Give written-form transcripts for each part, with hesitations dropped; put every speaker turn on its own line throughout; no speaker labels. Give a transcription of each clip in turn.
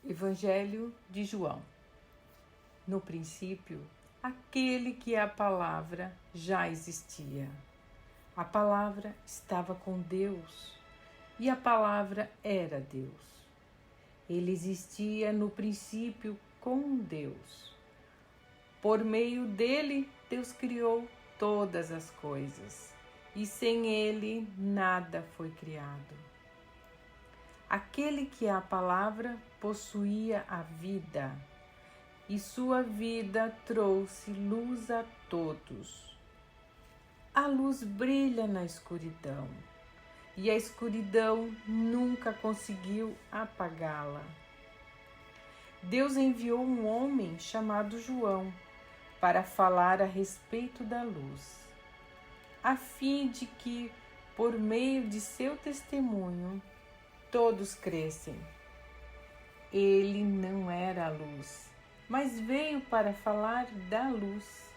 Evangelho de João. No princípio, aquele que é a palavra já existia. A palavra estava com Deus e a palavra era Deus. Ele existia no princípio com Deus. Por meio dele, Deus criou todas as coisas, e sem ele nada foi criado. Aquele que é a palavra possuía a vida, e sua vida trouxe luz a todos. A luz brilha na escuridão, e a escuridão nunca conseguiu apagá-la. Deus enviou um homem chamado João para falar a respeito da luz, a fim de que, por meio de seu testemunho, todos crescem. Ele não era a luz, mas veio para falar da luz.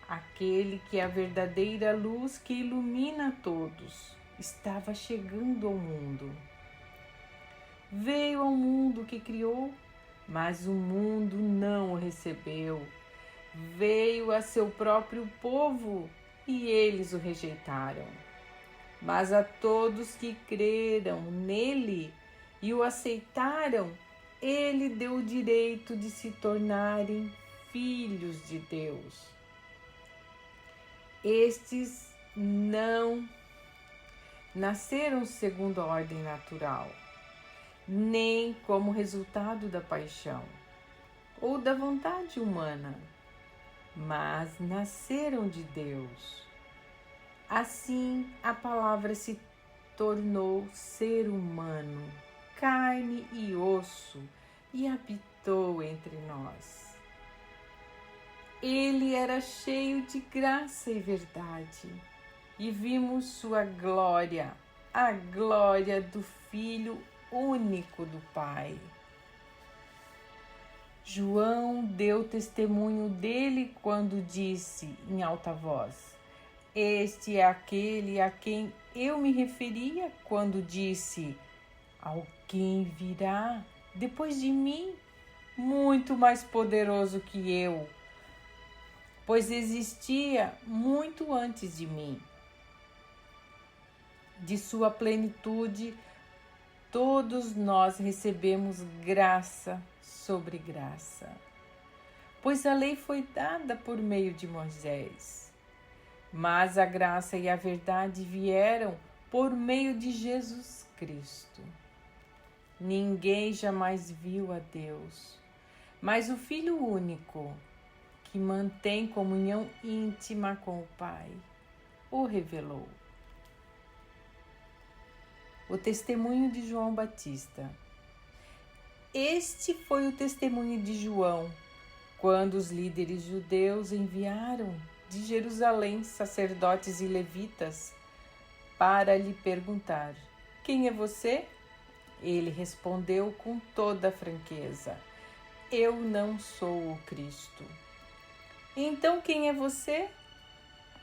Aquele que é a verdadeira luz que ilumina todos estava chegando ao mundo. Veio ao mundo que criou, mas o mundo não o recebeu. Veio a seu próprio povo e eles o rejeitaram. Mas a todos que creram nele e o aceitaram, ele deu o direito de se tornarem filhos de Deus. Estes não nasceram segundo a ordem natural, nem como resultado da paixão ou da vontade humana, mas nasceram de Deus. Assim, a palavra se tornou ser humano, carne e osso, e habitou entre nós. Ele era cheio de graça e verdade, e vimos sua glória, a glória do Filho único do Pai. João deu testemunho dele quando disse em alta voz: Este é aquele a quem eu me referia quando disse: Alguém virá depois de mim, muito mais poderoso que eu, pois existia muito antes de mim. De sua plenitude, todos nós recebemos graça sobre graça, pois a lei foi dada por meio de Moisés, mas a graça e a verdade vieram por meio de Jesus Cristo. Ninguém jamais viu a Deus, mas o Filho único, que mantém comunhão íntima com o Pai, o revelou. O testemunho de João Batista. Este foi o testemunho de João, quando os líderes judeus enviaram de Jerusalém sacerdotes e levitas para lhe perguntar: Quem é você? Ele respondeu com toda franqueza: Eu não sou o Cristo. Então quem é você?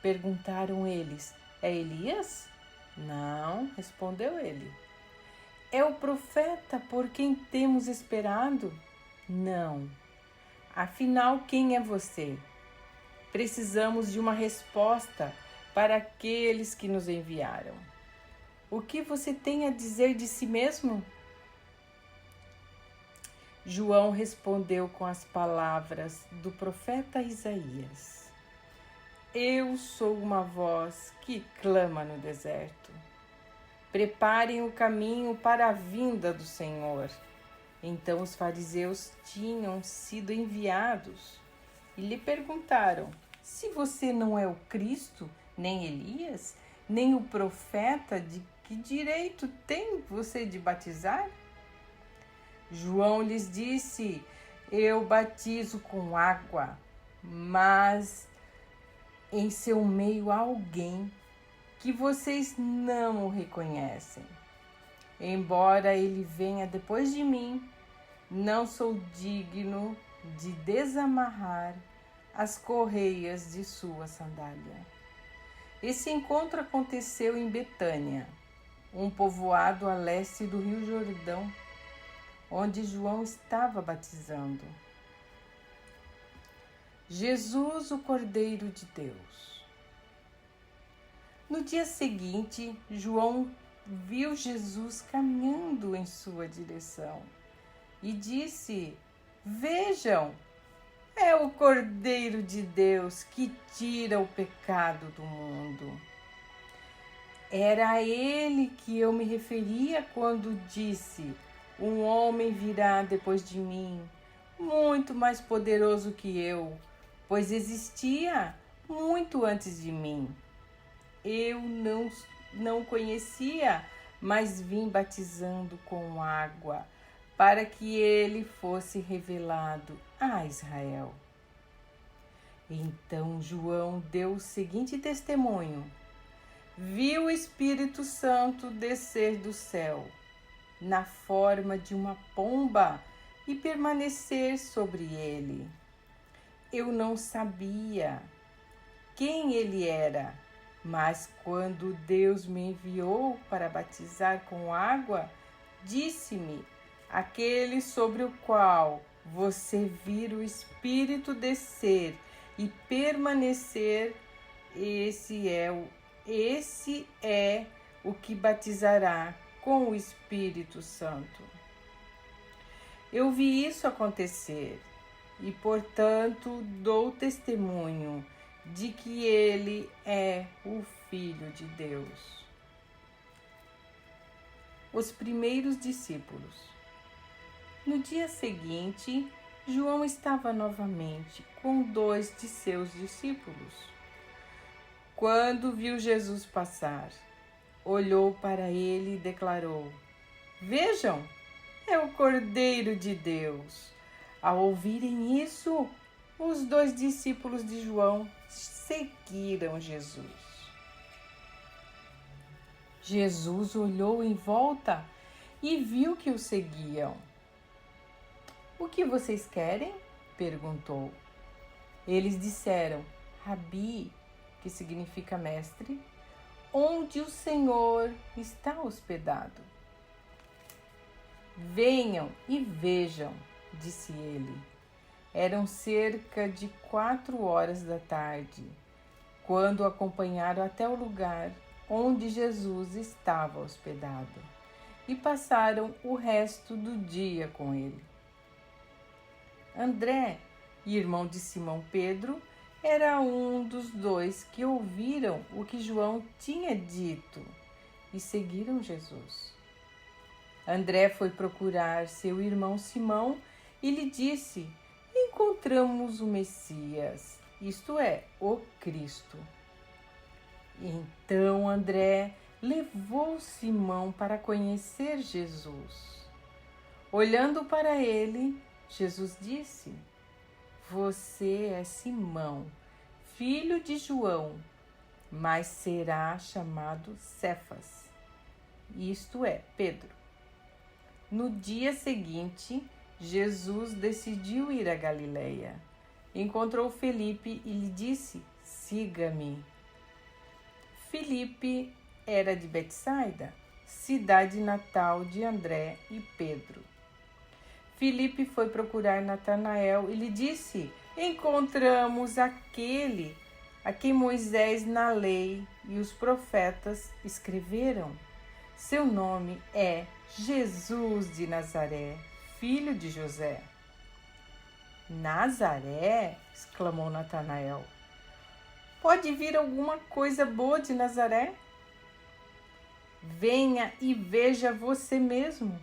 Perguntaram eles: É Elias? Não, respondeu ele. É o profeta por quem temos esperado? Não. Afinal, quem é você? Precisamos de uma resposta para aqueles que nos enviaram. O que você tem a dizer de si mesmo? João respondeu com as palavras do profeta Isaías: Eu sou uma voz que clama no deserto. Preparem o caminho para a vinda do Senhor. Então os fariseus tinham sido enviados e lhe perguntaram: Se você não é o Cristo, nem Elias, nem o profeta, de que direito tem você de batizar? João lhes disse: Eu batizo com água, mas em seu meio há alguém que vocês não o reconhecem. Embora ele venha depois de mim, não sou digno de desamarrar as correias de sua sandália. Esse encontro aconteceu em Betânia, um povoado a leste do Rio Jordão, onde João estava batizando. Jesus, o Cordeiro de Deus. No dia seguinte, João viu Jesus caminhando em sua direção e disse: Vejam, é o Cordeiro de Deus que tira o pecado do mundo. Era a ele que eu me referia quando disse: Um homem virá depois de mim, muito mais poderoso que eu, pois existia muito antes de mim. Eu não conhecia, mas vim batizando com água, para que ele fosse revelado a Israel. Então João deu o seguinte testemunho: viu o Espírito Santo descer do céu, na forma de uma pomba, e permanecer sobre ele. Eu não sabia quem ele era, mas quando Deus me enviou para batizar com água, disse-me: aquele sobre o qual você vir o Espírito descer e permanecer, esse é o que batizará com o Espírito Santo. Eu vi isso acontecer e, portanto, dou testemunho de que ele é o Filho de Deus. Os primeiros discípulos. No dia seguinte, João estava novamente com 2 de seus discípulos. Quando viu Jesus passar, olhou para ele e declarou: Vejam, é o Cordeiro de Deus. Ao ouvirem isso, os 2 discípulos de João seguiram Jesus. Jesus olhou em volta e viu que o seguiam. O que vocês querem? Perguntou. Eles disseram: Rabi, que significa mestre, onde o Senhor está hospedado? Venham e vejam, disse ele. Eram cerca de 4 da tarde, quando o acompanharam até o lugar onde Jesus estava hospedado, e passaram o resto do dia com ele. André, irmão de Simão Pedro, era um dos 2 que ouviram o que João tinha dito e seguiram Jesus. André foi procurar seu irmão Simão e lhe disse: Encontramos o Messias, isto é, o Cristo. Então André levou Simão para conhecer Jesus. Olhando para ele, Jesus disse: Você é Simão, filho de João, mas será chamado Cefas, isto é, Pedro. No dia seguinte, Jesus decidiu ir a Galileia. Encontrou Felipe e lhe disse: Siga-me. Felipe era de Betsaida, cidade natal de André e Pedro. Felipe foi procurar Natanael e lhe disse: Encontramos aquele a quem Moisés na lei e os profetas escreveram. Seu nome é Jesus de Nazaré, filho de José. Nazaré? Exclamou Natanael. Pode vir alguma coisa boa de Nazaré? Venha e veja você mesmo,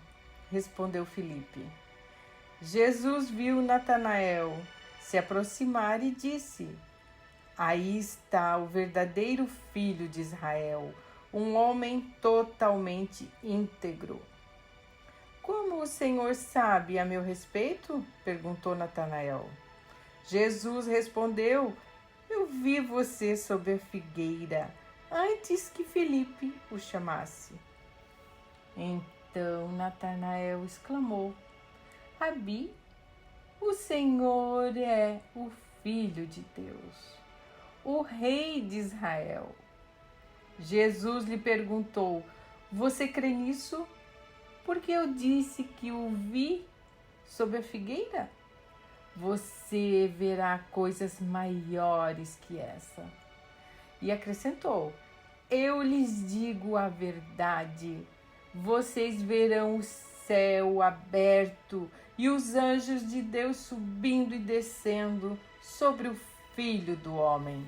respondeu Felipe. Jesus viu Natanael se aproximar e disse: Aí está o verdadeiro filho de Israel, um homem totalmente íntegro. Como o Senhor sabe a meu respeito? Perguntou Natanael. Jesus respondeu: Eu vi você sob a figueira antes que Felipe o chamasse. Então Natanael exclamou: Rabi, o Senhor é o Filho de Deus, o Rei de Israel. Jesus lhe perguntou: Você crê nisso? porque eu disse que o vi sob a figueira. Você verá coisas maiores que essa. E acrescentou: eu lhes digo a verdade, vocês verão o céu aberto e os anjos de Deus subindo e descendo sobre o Filho do Homem.